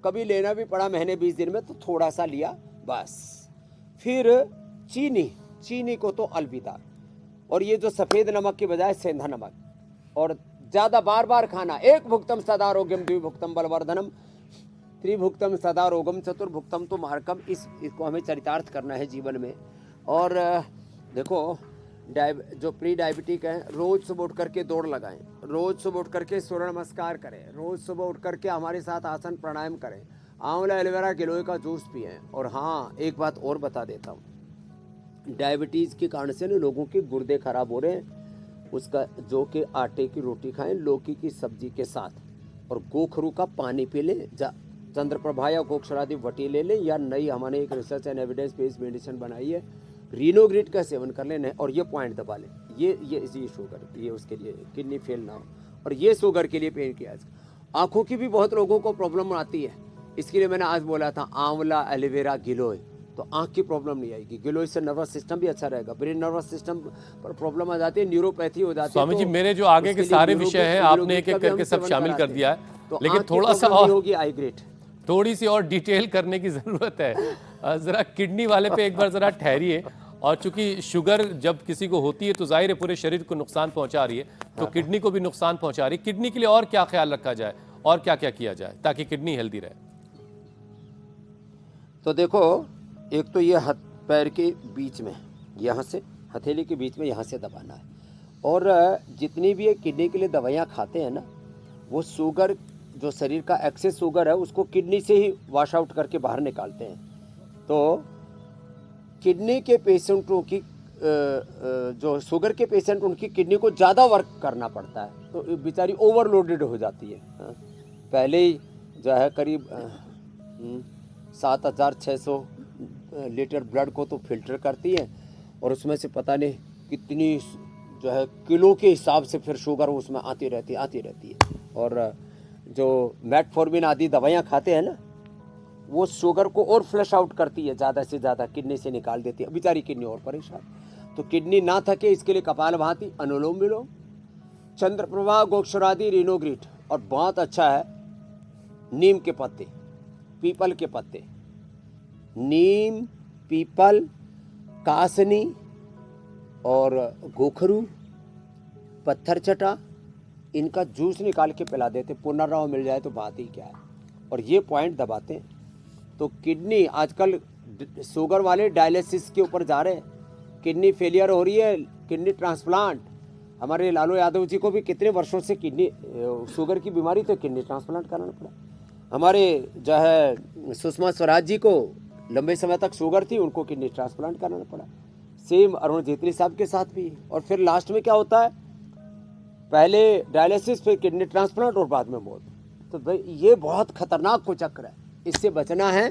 कभी लेना भी पड़ा महीने 20 दिन में तो थोड़ा सा लिया बस। फिर चीनी को तो अलविदा। और ये जो सफ़ेद नमक की बजाय सेंधा नमक, और ज़्यादा बार बार खाना। एक भुक्तम सदा रोग्यम, द्विभुक्तम बलवर्धनम, त्रिभुक्तम सदा रोगम, चतुर्भुक्तम तो मार्कम। इसको हमें चरितार्थ करना है जीवन में। और देखो, जो प्री डायबिटिक हैं रोज़ सुबह उठ करके दौड़ लगाएं, रोज़ सुबह उठ करके सूर्य नमस्कार करें, रोज़ सुबह उठ करके हमारे साथ आसन प्राणायाम करें, आंवला एलोवेरा गिलोय का जूस पिएं। और हाँ, एक बात और बता देता हूँ, डायबिटीज़ के कारण से ना लोगों के गुर्दे खराब हो रहे हैं, उसका जो कि आटे की रोटी खाएं लौकी की सब्जी के साथ, और गोखरू का पानी पी लें, चंद्रप्रभा या गोक्षरादि वटी ले लें, या नई हमने एक research and evidence based medicine बनाई है रीनोग्रिड का सेवन कर लें, और ये पॉइंट दबा लें। ये शुगर, ये उसके लिए किडनी फेल ना हो, और ये शुगर के लिए पेन किया। आँखों की भी बहुत लोगों को प्रॉब्लम आती है, इसके लिए मैंने आज बोला था आंवला, एलोवेरा, गिलोय, तो आँख की प्रॉब्लम नहीं आएगी। गिलोय से नर्वस सिस्टम भी अच्छा रहेगा। ब्रेन नर्वस सिस्टम पर प्रॉब्लम आ जाती है, न्यूरोपैथी हो जाती है। स्वामी जी, तो मेरे जो आगे के उसके लिए सारे विषय हैं आपने एक एक न्यूरोग्रिड का भी करके हम सब सेवन शामिल कर कराते दिया हैं। है, तो लेकिन आँख की थोड़ा सा प्रॉब्लम नहीं और होगी, आई ग्रेट। थोड़ी सी और डिटेल करने की ज़रूरत है। ज़रा किडनी वाले पे एक बार ज़रा ठहरिए। और चूंकि शुगर जब किसी को होती है तो जाहिर है पूरे शरीर को नुकसान पहुंचा रही है, तो किडनी को भी नुकसान पहुंचा रही है। किडनी के लिए और क्या ख्याल रखा जाए और क्या क्या किया जाए ताकि किडनी हेल्दी रहे? तो देखो, एक तो ये हाथ पैर के बीच में, यहाँ से हथेली के बीच में यहाँ से दबाना है। और जितनी भी ये किडनी के लिए दवाइयाँ खाते हैं ना, वो शुगर, जो शरीर का एक्सेस शुगर है उसको किडनी से ही वॉश आउट करके बाहर निकालते हैं। तो किडनी के पेशेंटों की जो शुगर के पेशेंट, उनकी किडनी को ज़्यादा वर्क करना पड़ता है, तो बेचारी ओवरलोडेड हो जाती है। हाँ। पहले ही जो है करीब 7,600 लीटर ब्लड को तो फिल्टर करती है, और उसमें से पता नहीं कितनी जो है किलो के हिसाब से फिर शुगर उसमें आती रहती है। और जो मेटफॉर्मिन आदि दवाइयाँ खाते हैं ना, वो शुगर को और फ्लश आउट करती है, ज़्यादा से ज़्यादा किडनी से निकाल देती है, बेचारी किडनी और परेशान। तो किडनी ना थके इसके लिए कपालभाति, अनुलोम विलोम, चंद्रप्रभा, गोक्षरादि, रीनोग्रिड, और बहुत अच्छा है नीम के पत्ते, पीपल के पत्ते, नीम, पीपल, कासनी और गोखरू, पत्थर चटा, इनका जूस निकाल के पिला देते, पुनर्राव मिल जाए तो बात ही क्या है। और ये पॉइंट दबाते हैं तो किडनी, आजकल शुगर वाले डायलिसिस के ऊपर जा रहे हैं, किडनी फेलियर हो रही है, किडनी ट्रांसप्लांट। हमारे लालू यादव जी को भी कितने वर्षों से किडनी शुगर की बीमारी, तो किडनी ट्रांसप्लांट कराना पड़ा। हमारे जो है सुषमा स्वराज जी को लंबे समय तक शुगर थी, उनको किडनी ट्रांसप्लांट कराना पड़ा। सेम अरुण जेटली साहब के साथ भी। और फिर लास्ट में क्या होता है, पहले डायलिसिस, फिर किडनी ट्रांसप्लांट और बाद में मौत। तो भाई ये बहुत खतरनाक कुचक्र है, इससे बचना है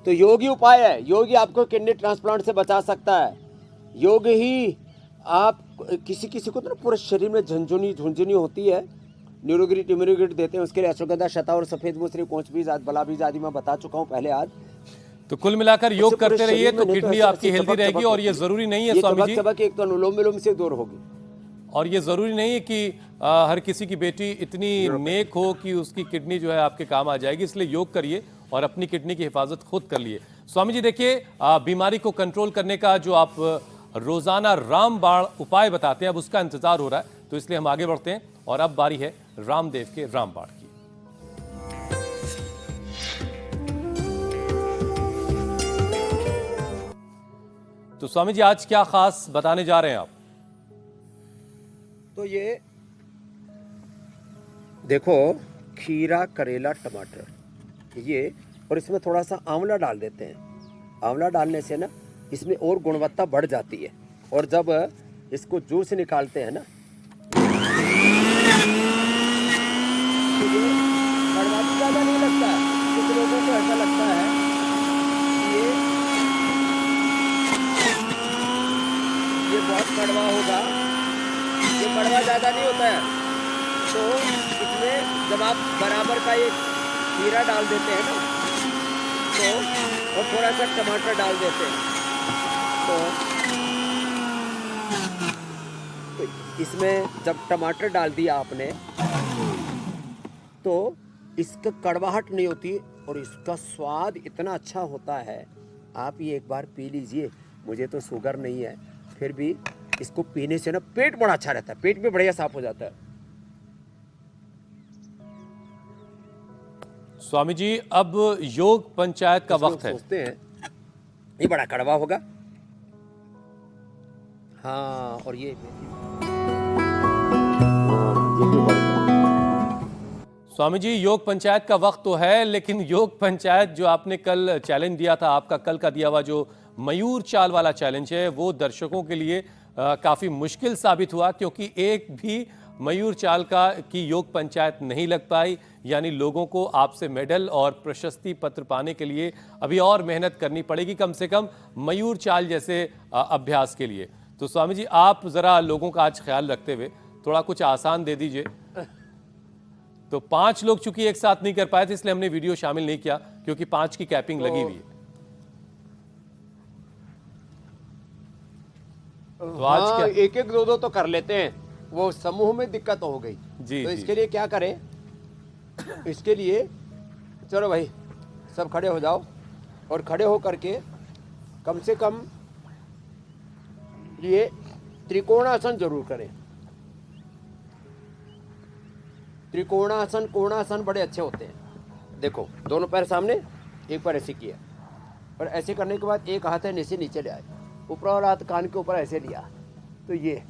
तो योग ही उपाय है। योग ही आपको किडनी ट्रांसप्लांट से बचा सकता है। योग ही आप किसी को तो पूरे शरीर में झुंझुनी होती है, न्यूरोग्रिड इम्यूनोग्रिड देते हैं, उसके लिए अश्वगंधा, शता और सफेद मूसरी, कोंच बीज, बला बीज आदि मैं बता चुका हूँ पहले आज। तो कुल मिलाकर योग करते रहिए तो किडनी आपकी हेल्दी रहेगी। और ये जरूरी नहीं है स्वामी जी, एक तो अनुलोम विलोम से दूर होगी। और ये ज़रूरी नहीं है कि हर किसी की बेटी इतनी नेक हो कि उसकी किडनी जो है आपके काम आ जाएगी। इसलिए योग करिए और अपनी किडनी की हिफाजत खुद कर लिए। स्वामी जी देखिए, बीमारी को कंट्रोल करने का जो आप रोज़ाना रामबाण उपाय बताते हैं, अब उसका इंतज़ार हो रहा है, तो इसलिए हम आगे बढ़ते हैं। और अब बारी है रामदेव के रामबाण की। तो स्वामी जी आज क्या खास बताने जा रहे हैं आप? तो ये देखो, खीरा, करेला, टमाटर, ये, और इसमें थोड़ा सा आंवला डाल देते हैं। आंवला डालने से ना इसमें और गुणवत्ता बढ़ जाती है। और जब इसको जूस निकालते हैं ना, तो ये कड़वा भी ज़्यादा नहीं लगता है। कुछ लोगों को ऐसा लगता है कि ये बहुत कड़वा होगा, ये कड़वा ज़्यादा नहीं होता है। तो इसमें जब आप बराबर का ये खीरा डाल देते हैं ना, तो और थोड़ा सा टमाटर डाल देते हैं, तो इसमें जब टमाटर डाल दिया आपने, तो इसका कड़वाहट नहीं होती और इसका स्वाद इतना अच्छा होता है। आप ये एक बार पी लीजिए। मुझे तो शुगर नहीं है, फिर भी इसको पीने से ना पेट बड़ा अच्छा रहता है, पेट भी बढ़िया साफ हो जाता है। स्वामी जी अब योग पंचायत का वक्त है। सोचते हैं ये बड़ा कड़वा होगा, हाँ, और ये भी बड़ा। स्वामी जी योग पंचायत का वक्त तो है, लेकिन योग पंचायत जो आपने कल चैलेंज दिया था, आपका कल का दिया हुआ जो मयूर चाल वाला चैलेंज है, वो दर्शकों के लिए काफी मुश्किल साबित हुआ, क्योंकि एक भी मयूर चाल की योग पंचायत नहीं लग पाई। यानी लोगों को आपसे मेडल और प्रशस्ति पत्र पाने के लिए अभी और मेहनत करनी पड़ेगी, कम से कम मयूर चाल जैसे अभ्यास के लिए। तो स्वामी जी, आप जरा लोगों का आज ख्याल रखते हुए थोड़ा कुछ आसान दे दीजिए। तो 5 लोग चूंकि एक साथ नहीं कर पाए थे, इसलिए हमने वीडियो शामिल नहीं किया, क्योंकि 5 की कैपिंग लगी हुई है। तो आज क्या? एक एक दो दो तो कर लेते हैं, वो समूह में दिक्कत हो गई। जी, तो जी। इसके लिए क्या करें? इसके लिए चलो भाई सब खड़े हो जाओ, और खड़े हो करके कम से कम ये त्रिकोणासन जरूर करें। त्रिकोणासन, कोणासन बड़े अच्छे होते हैं। देखो, दोनों पैर सामने, एक पैर ऐसे किया, और ऐसे करने के बाद एक हाथ है नीचे नीचे ले आए, ऊपर वाला हाथ कान के ऊपर ऐसे लिया। तो ये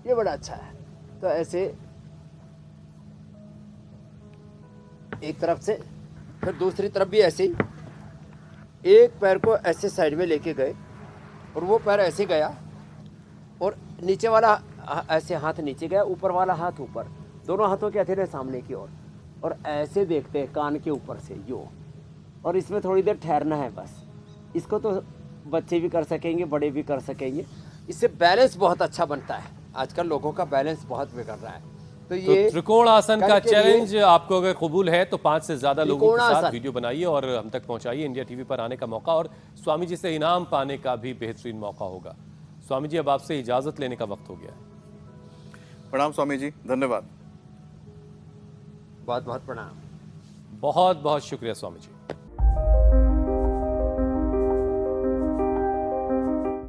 बड़ा अच्छा है। तो ऐसे एक तरफ से, फिर दूसरी तरफ भी ऐसे ही, एक पैर को ऐसे साइड में लेके गए, और वो पैर ऐसे गया, और नीचे वाला ऐसे हाथ नीचे गया, ऊपर वाला हाथ ऊपर, दोनों हाथों के हथेली सामने की ओर, और ऐसे देखते हैं कान के ऊपर से यो। और इसमें थोड़ी देर ठहरना है बस। इसको तो बच्चे भी कर सकेंगे, बड़े भी कर सकेंगे। इससे बैलेंस बहुत अच्छा बनता है। आजकल लोगों का बैलेंस बहुत बिगड़ रहा है। तो ये त्रिकोण आसन का करके चैलेंज आपको अगर कबूल है तो 5 से ज्यादा लोगों के त्रिकोणासन। साथ वीडियो बनाइए और हम तक पहुंचाइए। इंडिया टीवी पर आने का मौका और स्वामी जी से इनाम पाने का भी बेहतरीन मौका होगा। स्वामी जी, अब आपसे इजाजत लेने का वक्त हो गया है। प्रणाम स्वामी जी, धन्यवाद। बहुत बहुत प्रणाम। बहुत बहुत शुक्रिया स्वामी जी।